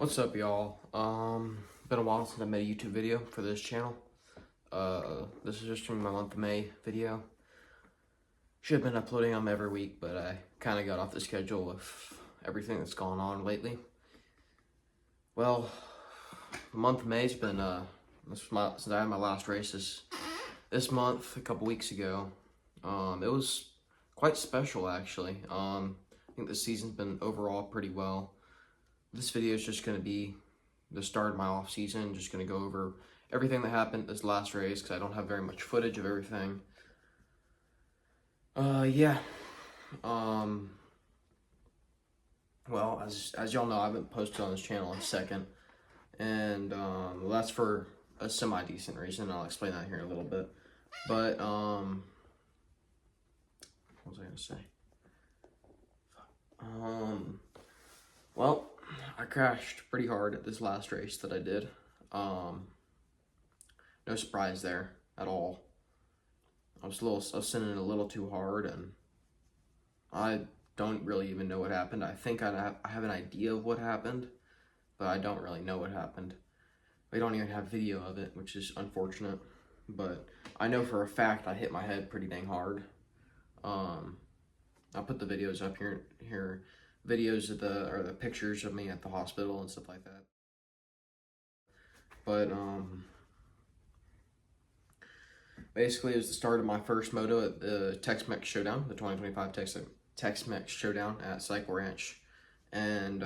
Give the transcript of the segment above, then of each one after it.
What's up, y'all? Been a while since I made a YouTube video for this channel. This is just from my month of May video. Should have been uploading them every week, but I kind of got off the schedule with everything that's gone on lately. Well, the month of May's been, since I had my last race this month, a couple weeks ago. It was quite special, actually. I think the season's been overall pretty well. This video is just going to be the start of my off season. Just going to go over everything that happened this last race because I don't have very much footage of everything. Yeah. Well, as y'all know, I haven't posted on this channel in a second, and well, that's for a semi-decent reason. I'll explain that here in a little bit. But what was I gonna say? Well, I crashed pretty hard at this last race that I did. No surprise there at all. I was sending it a little too hard, and I don't really even know what happened. I think I have an idea of what happened, but I don't really know what happened. We don't even have video of it, which is unfortunate. But I know for a fact I hit my head pretty dang hard. I'll put the videos up here. Videos of the pictures of me at the hospital and stuff like that. But basically it was the start of my first moto at the Tex-Mex Showdown, the 2025 Tex-Mex Showdown at Cycle Ranch, and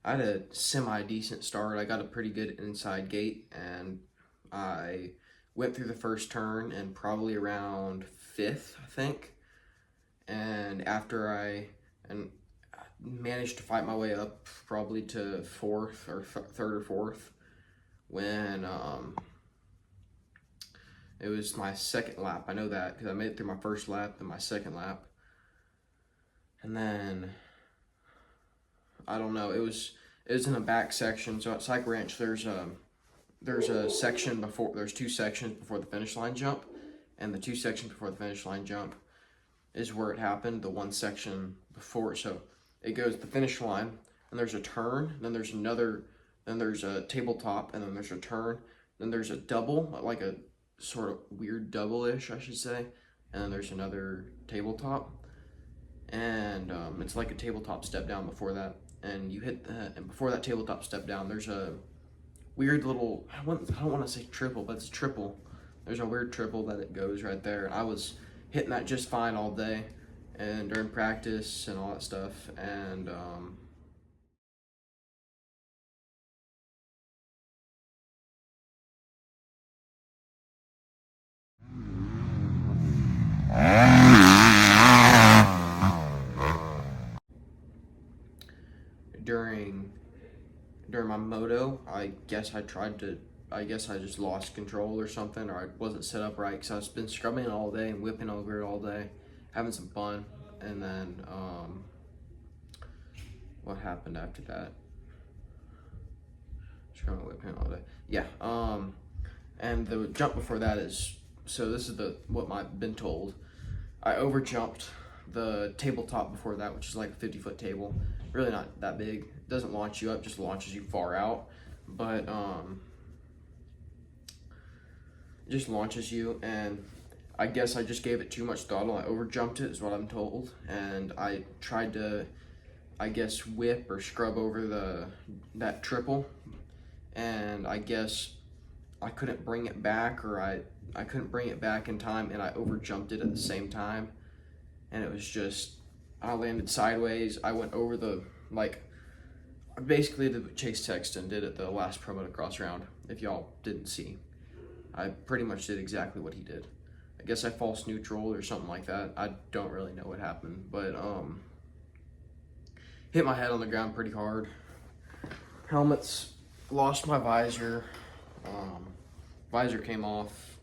I had a semi-decent start. I got a pretty good inside gate, and I went through the first turn in probably around 5th, I think. And after I managed to fight my way up probably to 4th or 3rd or 4th, when it was my second lap. I know that because I made it through my first lap and my second lap. And then I don't know, it was in a back section. So at Cycle Ranch there's a section there's 2 sections before the finish line jump, and the 2 sections before the finish line jump is where it happened. The one section before, so it goes the finish line, and there's a turn, then there's a tabletop, and then there's a turn, then there's a double, like a sort of weird double-ish, I should say, and then there's another tabletop, and it's like a tabletop step down before that, and you hit that, and before that tabletop step down, there's a weird little, I don't want to say triple, but it's triple. There's a weird triple that it goes right there, and I was hitting that just fine all day and during practice and all that stuff, and during my moto, I guess I just lost control or something, or I wasn't set up right, because I've been scrubbing it all day and whipping over it all day, having some fun. And then what happened after that? Scrubbing, whipping all day. Yeah. And the jump before that is, so this is what I've been told. I overjumped the tabletop before that, which is like a 50-foot table. Really not that big. It doesn't launch you up, just launches you far out. But just launches you, and I guess I just gave it too much throttle. I overjumped it, is what I'm told, and I tried to, I guess, whip or scrub over that triple, and I guess I couldn't bring it back, or I couldn't bring it back in time, and I overjumped it at the same time, and it was just, I landed sideways. I went over basically the Chase Sexton did at the last Pro Motocross round, if y'all didn't see. I pretty much did exactly what he did. I guess I false neutral or something like that. I don't really know what happened, but hit my head on the ground pretty hard. Helmets, lost my visor. Visor came off.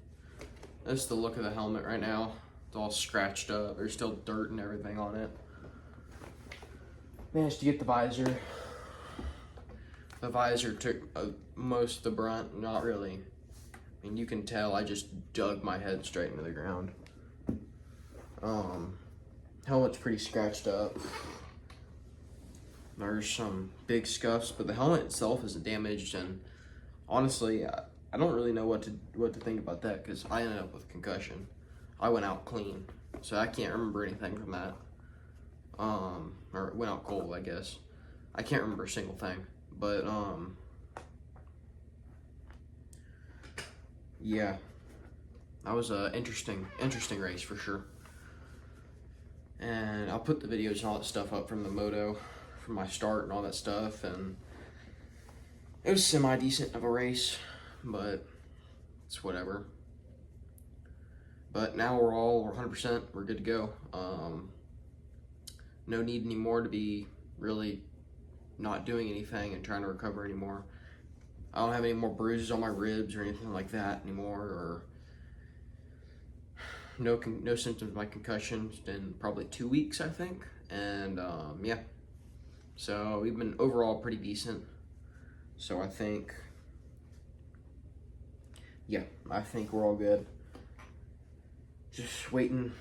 This is the look of the helmet right now. It's all scratched up. There's still dirt and everything on it. Managed to get the visor. The visor took most of the brunt, not really. I mean, you can tell I just dug my head straight into the ground. Helmet's pretty scratched up. There's some big scuffs, but the helmet itself isn't damaged, and honestly, I don't really know what to think about that because I ended up with concussion. I went out clean, so I can't remember anything from that. Or went out cold, I guess. I can't remember a single thing, but yeah, that was a interesting race for sure. And I'll put the videos and all that stuff up from the moto, from my start and all that stuff, and it was semi-decent of a race, but it's whatever. But now we're 100%, we're good to go. No need anymore to be really not doing anything and trying to recover anymore. I don't have any more bruises on my ribs or anything like that anymore, or no symptoms of my concussion in probably 2 weeks, I think. And yeah, so we've been overall pretty decent. So I think, yeah, I think we're all good. Just waiting,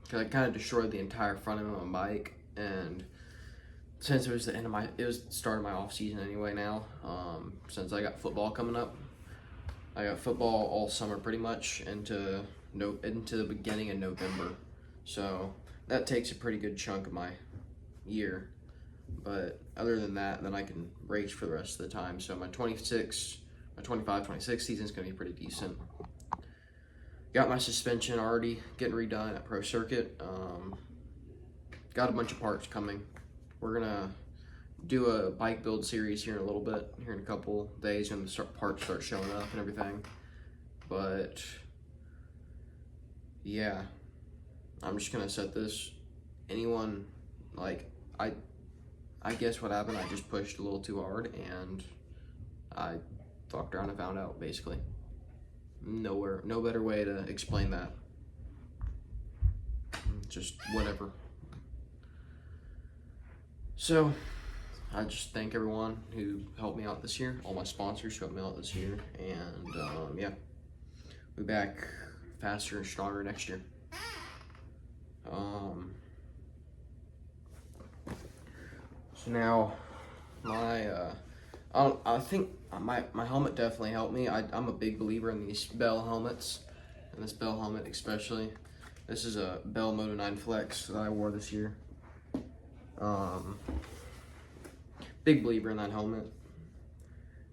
because I kind of destroyed the entire front end of my bike, and since it was the start of my off season anyway now, since I got football coming up. I got football all summer pretty much into the beginning of November, so that takes a pretty good chunk of my year. But other than that, then I can race for the rest of the time. So my 25-26 season is going to be pretty decent. Got my suspension already getting redone at Pro Circuit. Got a bunch of parts coming. We're gonna do a bike build series here in a little bit, here in a couple days, when the parts start showing up and everything. But yeah, I'm just gonna set this. Anyone, like, I guess what happened, I just pushed a little too hard and I fucked around and found out, basically. No better way to explain that. Just whatever. So I just thank everyone who helped me out this year, all my sponsors who helped me out this year, and yeah, we'll be back faster and stronger next year. So now I think my helmet definitely helped me. I'm a big believer in these Bell helmets, and this Bell helmet especially. This is a Bell Moto 9 Flex that I wore this year. Big believer in that helmet,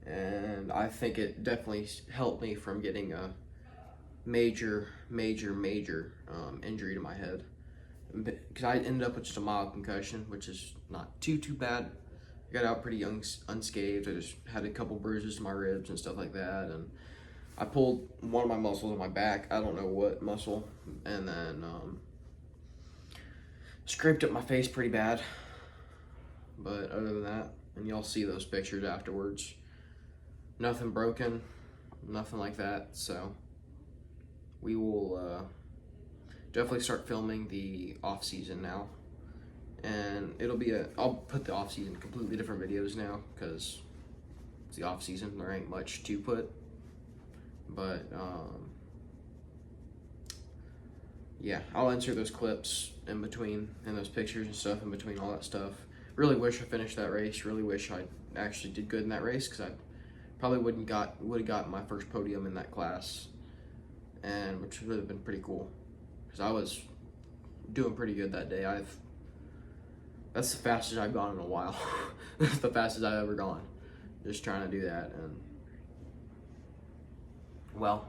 and I think it definitely helped me from getting a major injury to my head, because I ended up with just a mild concussion, which is not too bad. I got out pretty unscathed. I just had a couple bruises to my ribs and stuff like that, and I pulled one of my muscles in my back, I don't know what muscle, and then scraped up my face pretty bad. But other than that, and y'all see those pictures afterwards, nothing broken, nothing like that. So we will definitely start filming the off season now, and I'll put the off season completely different videos now, because it's the off season, there ain't much to put. But yeah, I'll insert those clips in between, and those pictures and stuff in between all that stuff. Really wish I finished that race. Really wish I actually did good in that race, because I probably would have gotten my first podium in that class, and which would have been pretty cool, because I was doing pretty good that day. That's the fastest I've gone in a while. That's the fastest I've ever gone, just trying to do that. And well,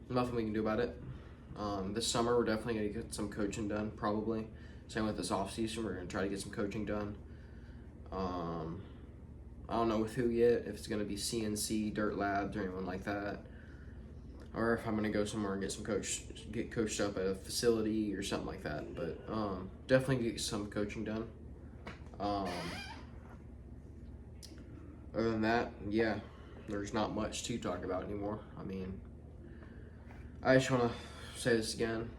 nothing we can do about it. This summer we're definitely gonna get some coaching done, probably. Same with this off season, we're gonna try to get some coaching done. I don't know with who yet, if it's gonna be CNC, Dirt Labs, or anyone like that, or if I'm gonna go somewhere and get coached up at a facility or something like that. But definitely get some coaching done. Other than that, yeah, there's not much to talk about anymore. I mean, I just want to say this again.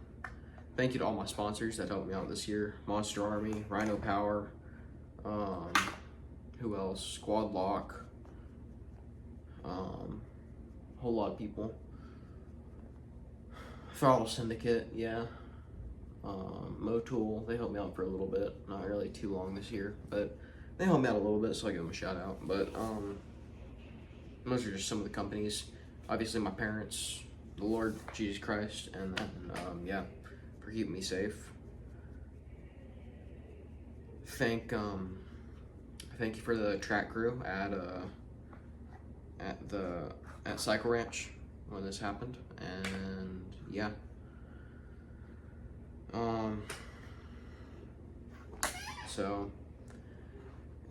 Thank you to all my sponsors that helped me out this year. Monster Army, Rhino Power, who else? Squad Lock, whole lot of people. Throttle Syndicate, yeah. Motul, they helped me out for a little bit, not really too long this year, but they helped me out a little bit, so I give them a shout out. But those are just some of the companies. Obviously my parents, the Lord Jesus Christ, and then yeah, for keeping me safe. Thank you for the track crew at Cycle Ranch when this happened, and yeah. So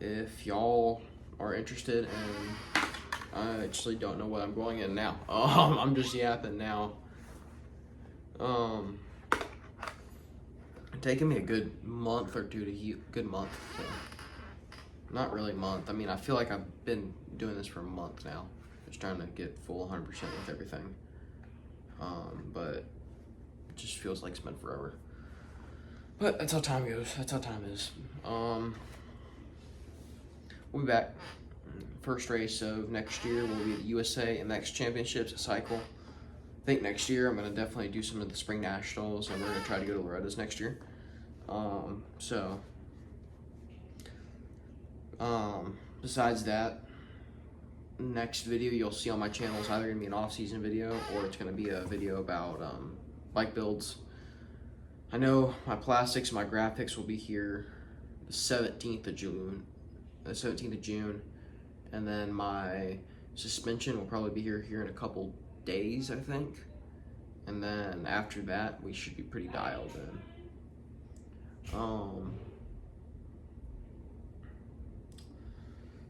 if y'all are interested in, I actually don't know what I'm going in now. I'm just yapping now. It's taken me a good month or two to heal. Good month. So. Not really a month. I mean, I feel like I've been doing this for a month now. Just trying to get full 100% with everything. But it just feels like it's been forever. But that's how time goes. That's how time is. We'll be back. First race of next year will be the USA MX Championships at Cycle. I think next year I'm going to definitely do some of the Spring Nationals, and we're going to try to go to Loretta's next year. Besides that, next video you'll see on my channel is either going to be an off-season video or it's going to be a video about bike builds. I know my plastics and my graphics will be here the 17th of June, and then my suspension will probably be here in a couple days, I think. And then after that, we should be pretty dialed in.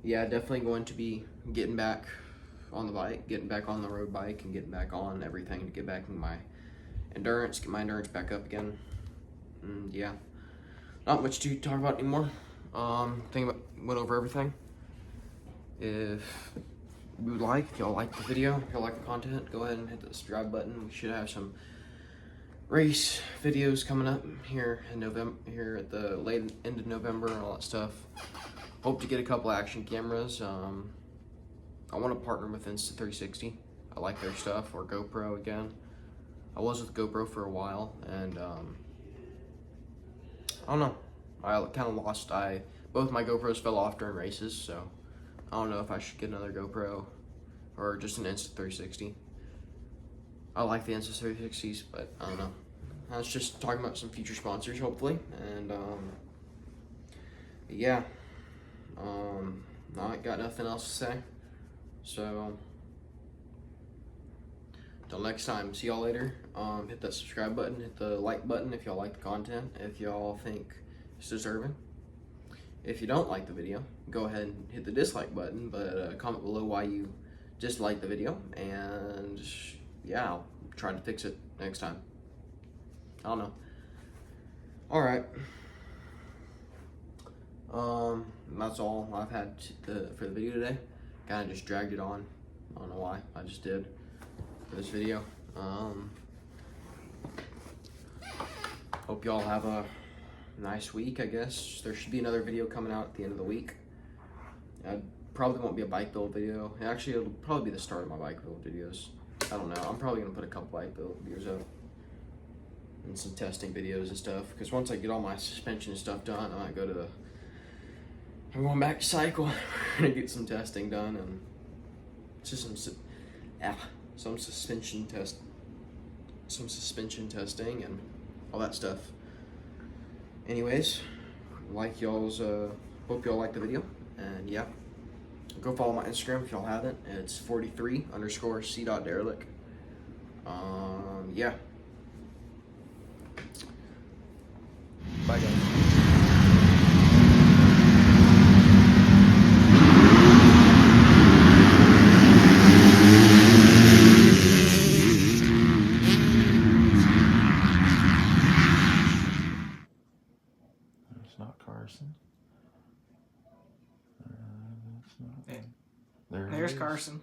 Yeah, definitely going to be getting back on the bike, getting back on the road bike, and getting back on everything to get back in my endurance, get my endurance back up again. And yeah, not much to talk about anymore. Went over everything. If you would like, if y'all like the video, if y'all like the content, go ahead and hit the subscribe button. We should have some race videos coming up here in November, here at the late end of November and all that stuff. Hope to get a couple action cameras. I want to partner with Insta360. I like their stuff, or GoPro again. I was with GoPro for a while, and I don't know. I kind of lost. Both my GoPros fell off during races, so I don't know if I should get another GoPro or just an Insta360. I like the Insta360s, but I don't know. I was just talking about some future sponsors, hopefully, and yeah. I got nothing else to say. So, until next time, see y'all later. Hit that subscribe button, hit the like button if y'all like the content, if y'all think it's deserving. If you don't like the video, go ahead and hit the dislike button, but comment below why you dislike the video, and yeah, I'll try to fix it next time. I don't know. Alright. That's all I've had for the video today. Kind of just dragged it on. I don't know why. I just did for this video. Hope y'all have a nice week, I guess. There should be another video coming out at the end of the week. It probably won't be a bike build video. Actually, it'll probably be the start of my bike build videos. I don't know. I'm probably going to put a couple bike build videos up. And some testing videos and stuff. Because once I get all my suspension stuff done, I might go to I'm going back to Cycle. We're gonna get some testing done and just some suspension testing and all that stuff. Anyways, hope y'all like the video, and yeah, go follow my Instagram if y'all haven't. It's 43_c.derelict. Yeah. Bye guys. Not Carson. That's not. There's Carson.